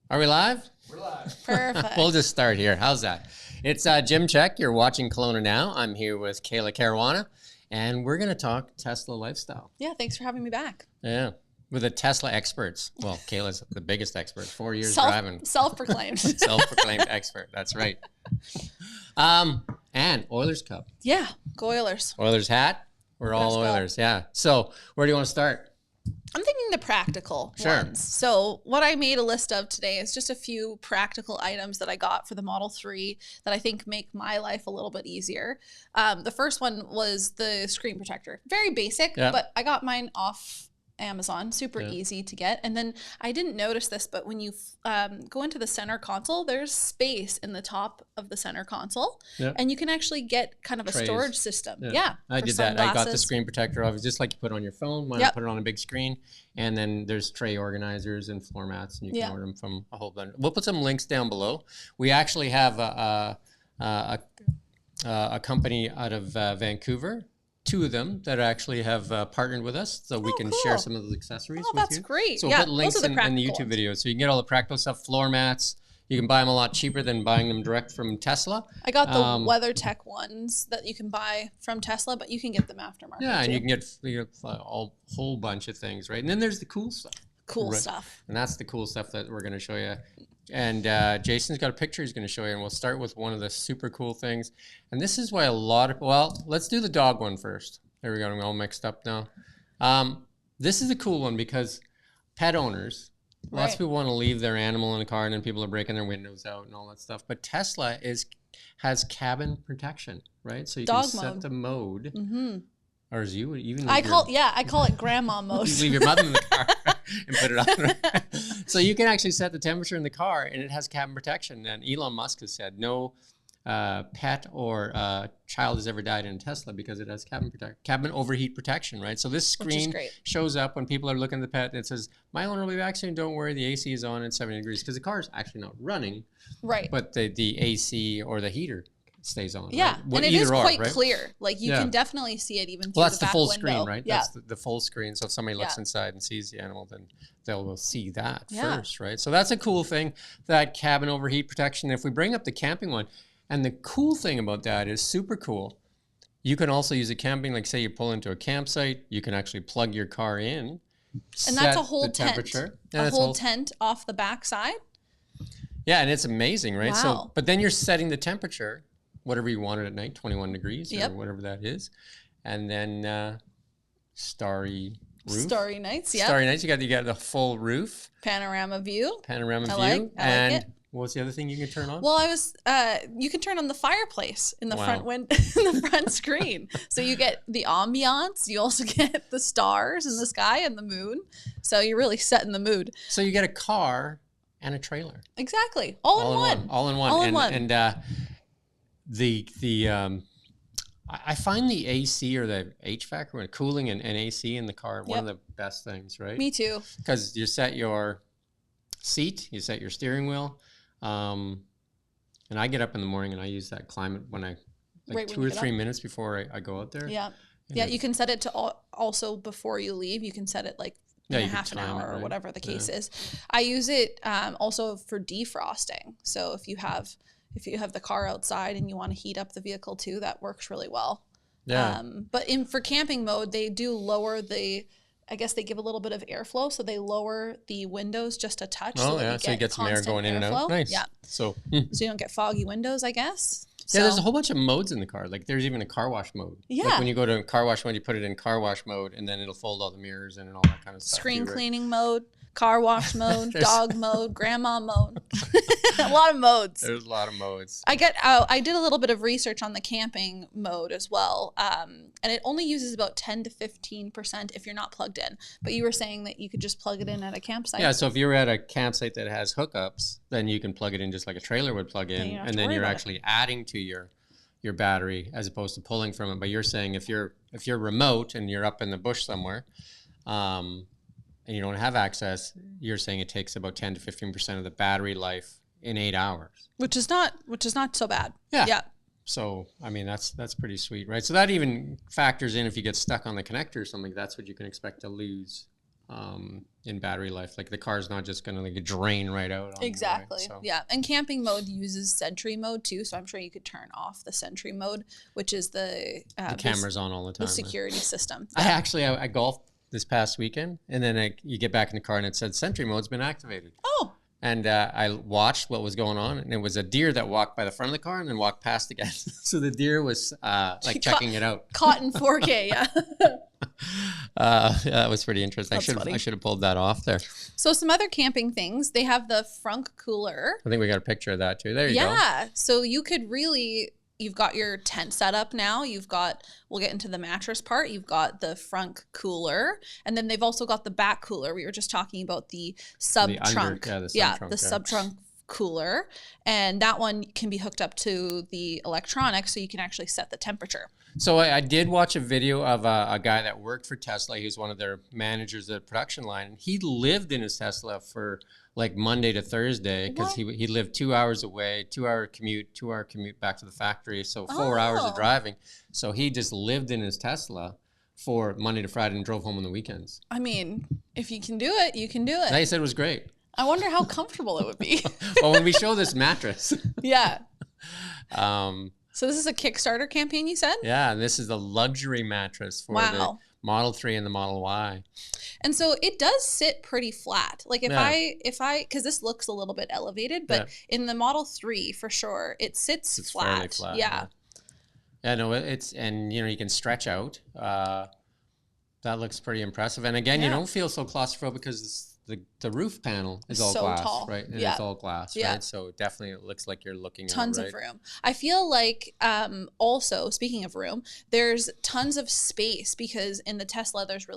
Are we live? We're live. Perfect. We'll just start here. How's that? It's Jim Check. You're watching Kelowna Now. I'm here with Kayla Caruana, and we're going to talk Tesla lifestyle. Yeah, thanks for having me back. Yeah, with the Tesla experts. Well, Kayla's the biggest expert. 4 years driving. Self-proclaimed. Self-proclaimed expert. That's right. And Oilers Cup. Yeah, go Oilers. Oilers hat. We're all Oilers. Yeah. So where do you want to start? I'm thinking the practical ones. So what I made a list of today is just a few practical items that I got for the Model 3 that I think make my life a little bit easier. The first one was the screen protector. Very basic, but I got mine off Amazon, super easy to get. And then I didn't notice this, but when you go into the center console, there's space in the top of the center console, and you can actually get kind of a storage system. Yeah, I did that. I got the screen protector off. It's just like you put it on your phone. When I put it on a big screen, and then there's tray organizers and floor mats, and you can order them from a whole bunch. We'll put some links down below. We actually have a company out of Vancouver. Two of them that actually have partnered with us, so we can share some of those accessories with you. That's great. So we'll put links in the YouTube videos, so you can get all the practical stuff, floor mats. You can buy them a lot cheaper than buying them direct from Tesla. I got the WeatherTech ones that you can buy from Tesla, but you can get them aftermarket. Yeah, and you can get a whole bunch of things, right? And then there's the cool stuff. Cool stuff. And that's the cool stuff that we're going to show you. And Jason's got a picture he's going to show you, and we'll start with one of the super cool things. And this is why a lot of, well, let's do the dog one first. There we go. I'm all mixed up now. This is a cool one because pet owners, lots of people want to leave their animal in the car, and then people are breaking their windows out and all that stuff. But Tesla has cabin protection, right? So you can set the mode. Or as you even I call it grandma mode. You leave your mother in the car and put it on. So you can actually set the temperature in the car, and it has cabin protection. And Elon Musk has said no pet or child has ever died in a Tesla because it has cabin overheat protection, right? So this screen shows up when people are looking at the pet, and it says, "My owner will be back soon. Don't worry, the AC is on at 70 degrees," because the car is actually not running, right? But the AC or the heater stays on. Yeah, right? And it is quite clear. Like you can definitely see it even through that's the back full window. Screen, right? Yeah. That's the full screen. So if somebody looks inside and sees the animal, then they'll see that first, right? So that's a cool thing, that cabin overheat protection. If we bring up the camping one, and the cool thing about that is super cool. You can also use a camping, like say you pull into a campsite, you can actually plug your car in. And that's a whole tent. A whole tent off the back side. Yeah, and it's amazing, right? Wow. So, but then you're setting the temperature, whatever you want it at night, 21 degrees or whatever that is. And then starry roof. Starry nights, yeah. Starry nights, you got the full roof. Panorama view. Panorama view. I like it. What's the other thing you can turn on? Well, you can turn on the fireplace in the front in the front screen. So you get the ambiance. You also get the stars in the sky and the moon. So you're really setting the mood. So you get a car and a trailer. Exactly. All in one. All in one. And I find the AC or the HVAC or cooling and AC in the car one of the best things, right? Me too. Because you set your seat, you set your steering wheel. And I get up in the morning and I use that climate when I 2 or 3 minutes before I go out there. Yeah. Yeah. You can set it to also before you leave. You can set it like in half an hour or whatever the case is. I use it also for defrosting. So if you have the car outside and you want to heat up the vehicle too, that works really well. Yeah. But for camping mode, they do lower I guess they give a little bit of airflow, so they lower the windows just a touch. So you get some air going in and out. Nice. Yeah. So you don't get foggy windows, I guess. Yeah, there's a whole bunch of modes in the car. Like there's even a car wash mode. Yeah. Like when you go to car wash mode, you put it in car wash mode, and then it'll fold all the mirrors and all that kind of stuff. Screen cleaning mode, car wash mode, dog mode, grandma mode. A lot of modes. There's a lot of modes. I did a little bit of research on the camping mode as well, and it only uses about 10 to 15% if you're not plugged in. But you were saying that you could just plug it in at a campsite. Yeah, so if you're at a campsite that has hookups, then you can plug it in just like a trailer would plug in, and then you're actually adding to your battery as opposed to pulling from it. But you're saying if you're remote and you're up in the bush somewhere, and you don't have access, you're saying it takes about 10 to 15% of the battery life in 8 hours, which is not so bad. Yeah. So I mean that's pretty sweet, right? So that even factors in if you get stuck on the connector or something. That's what you can expect to lose in battery life. Like the car's not just going to like drain right out. Exactly. The way, so. Yeah. And camping mode uses Sentry mode too. So I'm sure you could turn off the Sentry mode, which is the camera's on all the time. The security system. Yeah. I golfed this past weekend, and then you get back in the car and it said Sentry mode's been activated. Oh. And I watched what was going on, and it was a deer that walked by the front of the car and then walked past again. So the deer was like checking it out. Caught in 4K, yeah. Yeah, that was pretty interesting. That's I should have pulled that off there. So some other camping things, they have the frunk cooler. I think we got a picture of that too. There you go. Yeah, so you could really, you've got your tent set up now. You've got, we'll get into the mattress part. You've got the frunk cooler, and then they've also got the back cooler. We were just talking about the sub trunk. The sub trunk cooler, and that one can be hooked up to the electronics, so you can actually set the temperature. So I did watch a video of a guy that worked for Tesla. He was one of their managers of the production line, and he lived in his Tesla for like Monday to Thursday because he lived 2 hours away, 2 hour commute back to the factory. So 4 hours of driving. So he just lived in his Tesla for Monday to Friday and drove home on the weekends. I mean, if you can do it, you can do it. They said it was great. I wonder how comfortable it would be. Well, when we show this mattress. Yeah. So this is a Kickstarter campaign, you said? Yeah, and this is the luxury mattress for the Model 3 and the Model Y. And so it does sit pretty flat. Like if I, because this looks a little bit elevated, but in the Model 3 for sure, it sits flat. Fairly flat. Yeah. Yeah, no, and you can stretch out. That looks pretty impressive. And again, you don't feel so claustrophobic because the roof panel is all glass, tall. Right? And it's all glass, right? So definitely it looks like you're looking tons out, of room. I feel like also, speaking of room, there's tons of space because in the Tesla there's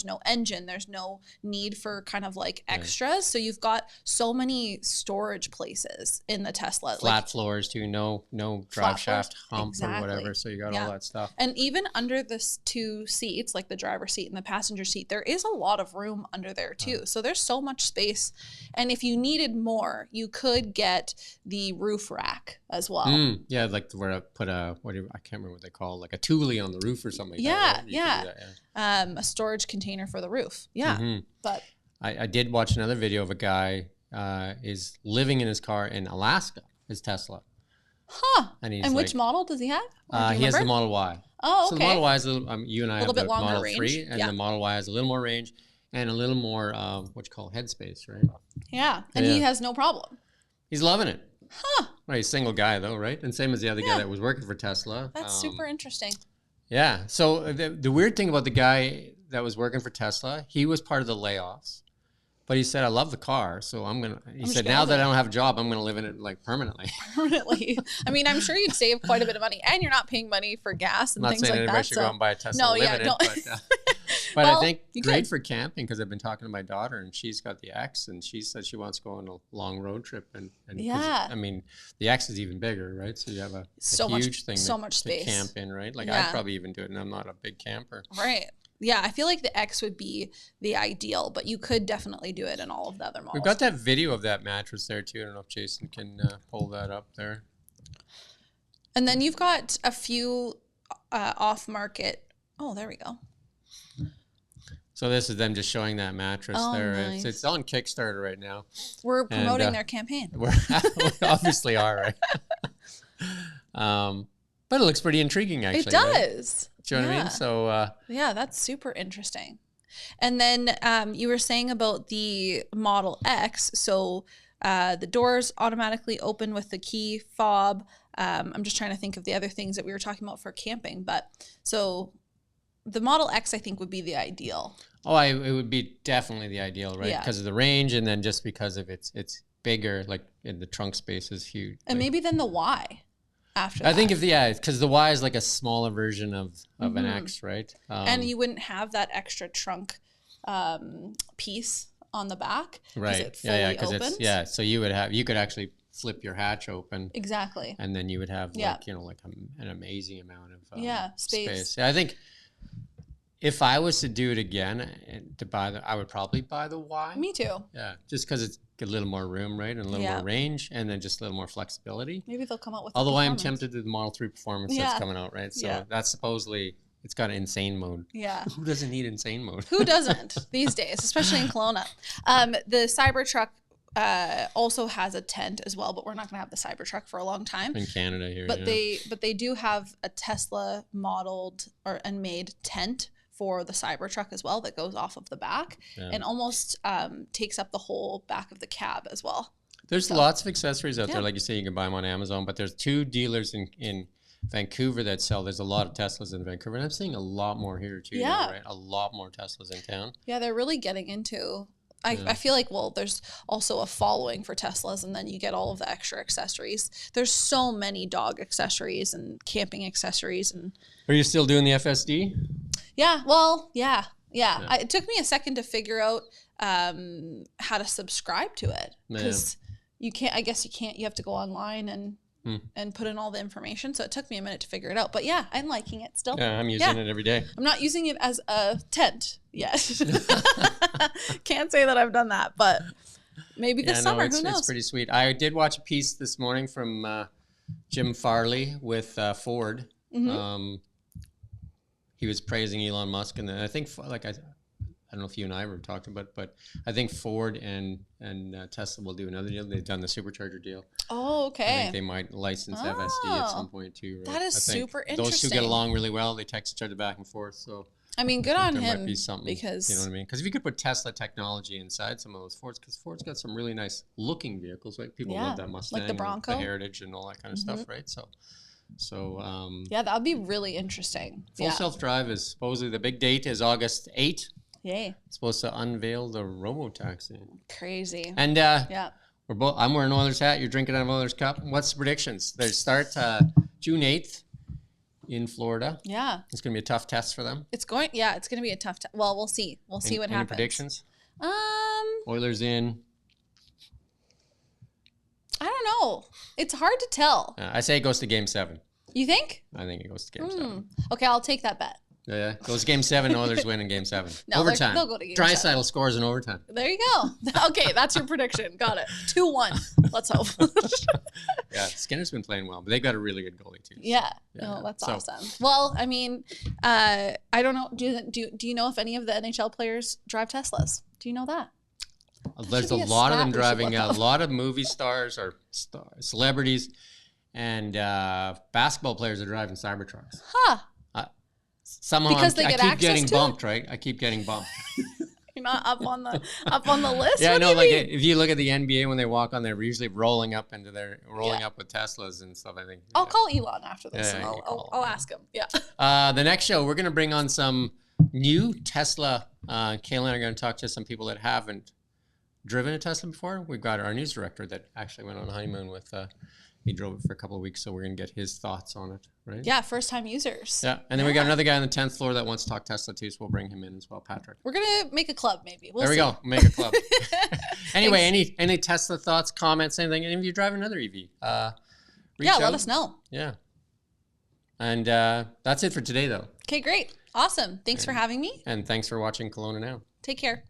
no engine, there's no need for kind of like extras. So you've got so many storage places in the Tesla. Flat floors too, no drive shaft hump or whatever. So you got all that stuff. And even under the two seats, like the driver's seat and the passenger seat, there is a lot of room under there too. So there's so much space, and if you needed more, you could get the roof rack as well. Yeah, like where I put I can't remember what they call, like a Thule on the roof or something. Like that, a storage container for the roof. Yeah, but I did watch another video of a guy is living in his car in Alaska, his Tesla. Huh. And which model does he have? He has the Model Y. Oh, okay. So the Model Y is you and I have the Model range. 3, and the Model Y has a little more range. And a little more, what you call headspace, right? Yeah, and he has no problem. He's loving it. Huh. Right, he's a single guy though, right? And same as the other guy that was working for Tesla. That's super interesting. Yeah. So the weird thing about the guy that was working for Tesla, he was part of the layoffs. But he said, I love the car, so he said, now that I don't have a job, I'm going to live in it like permanently. Permanently. I mean, I'm sure you'd save quite a bit of money, and you're not paying money for gas and things like that. I'm not saying anybody should go and buy a Tesla and live in it, but I think great for camping, because I've been talking to my daughter, and she's got the X, and she said she wants to go on a long road trip. And I mean, the X is even bigger, right? So you have a huge thing to camp in, right? Like I'd probably even do it, and I'm not a big camper. Right. Yeah, I feel like the X would be the ideal, but you could definitely do it in all of the other models. We've got that video of that mattress there too. I don't know if Jason can pull that up there. And then you've got a few off-market. Oh, there we go. So this is them just showing that mattress there. Nice. It's on Kickstarter right now. We're promoting their campaign. We obviously are, right? But it looks pretty intriguing, actually. It does. Right? Do you know what I mean? So yeah, that's super interesting. And then you were saying about the Model X. So the doors automatically open with the key fob. I'm just trying to think of the other things that we were talking about for camping. But so the Model X, I think, would be the ideal. Oh, it would be definitely the ideal, right? Yeah. Because of the range, and then just because of it's bigger, like in the trunk space is huge. And maybe then the Y. After that. I think because the Y is like a smaller version of an X, right? And you wouldn't have that extra trunk piece on the back, right? Because so you could actually flip your hatch open, exactly, and then you would have like an amazing amount of space. Yeah, I think if I was to do it again and I would probably buy the Y. Me too. Yeah, just because it's a little more room, right, and a little more range, and then just a little more flexibility. Maybe they'll come out with. Although I am tempted to the Model 3 Performance that's coming out, right? So that's supposedly It's got insane mode. Yeah. Who doesn't need insane mode? Who doesn't these days, especially in Kelowna? The Cybertruck also has a tent as well, but we're not going to have the Cybertruck for a long time. In Canada here, But they do have a Tesla modeled and made tent for the Cybertruck as well that goes off of the back and almost takes up the whole back of the cab as well. There's lots of accessories out there. Like you say, you can buy them on Amazon, but there's 2 dealers in Vancouver that sell. There's a lot of Teslas in Vancouver, and I'm seeing a lot more here too. Yeah. Now, right? A lot more Teslas in town. Yeah, they're really getting into... I feel like, well, there's also a following for Teslas, and then you get all of the extra accessories. There's so many dog accessories and camping accessories. And Are you still doing the FSD? Yeah, well, yeah. It took me a second to figure out how to subscribe to it, because you can't. I guess you can't. You have to go online and put in all the information. So it took me a minute to figure it out. But yeah, I'm liking it still. Yeah, I'm using it every day. I'm not using it as a tent yet. Can't say that I've done that, but maybe this summer. Who knows? It's pretty sweet. I did watch a piece this morning from Jim Farley with Ford. Mm-hmm. He was praising Elon Musk, and I think I don't know if you and I were talking about, but I think Ford and Tesla will do another deal. They've done the supercharger deal. Oh, okay. I think they might license FSD at some point too. Right? That is super interesting. Those 2 get along really well. They text each other back and forth. So I mean, good on him. There might be something, because you know what I mean? Because if you could put Tesla technology inside some of those Fords, because Ford's got some really nice looking vehicles, right? People love that Mustang, like the Bronco, the Heritage, and all that kind of stuff, right? So yeah, that would be really interesting. Full self-drive is supposedly the big date is August 8th. Yay. It's supposed to unveil the robo-taxi. Crazy. And we're both. I'm wearing Oilers hat. You're drinking out of Oilers cup. What's the predictions? They start June 8th in Florida. Yeah. It's going to be a tough test for them. It's going to be a tough test. Well, we'll see. We'll see what happens. Any predictions? Oilers in. I don't know. It's hard to tell. I say it goes to Game 7. You think? I think it goes to Game 7. Okay, I'll take that bet. Yeah, goes Game 7. Oilers win in Game 7. No, overtime. They'll go to Game 7. Draisaitl scores in overtime. There you go. Okay, that's your prediction. Got it. 2-1. Let's hope. Yeah, Skinner's been playing well, but they've got a really good goalie too. Yeah. Oh, that's awesome. Well, I mean, I don't know. Do you know if any of the NHL players drive Teslas? Do you know that? There's a lot of them driving. A lot of movie stars or celebrities and basketball players are driving Cybertrucks. Huh. Somehow because they get I keep access getting to bumped, right? I keep getting bumped. You're not up on the list. Yeah, what no, like mean? if you look at the NBA when they walk on, they're usually rolling up with Teslas and stuff. I think I'll call Elon after this, and I'll ask him. Yeah. The next show we're gonna bring on some new Tesla. Kayla and I are gonna talk to some people that haven't driven a Tesla before. We've got our news director that actually went on a honeymoon with. He drove it for a couple of weeks, so we're going to get his thoughts on it, right? Yeah, first-time users. Yeah, and then we got another guy on the 10th floor that wants to talk Tesla too, so we'll bring him in as well, Patrick. We're going to make a club, maybe. There we go. Make a club. Anyway, any Tesla thoughts, comments, anything? And if you drive another EV, reach out. Let us know. Yeah. And that's it for today, though. Okay, great. Awesome. Thanks for having me. And thanks for watching Kelowna Now. Take care.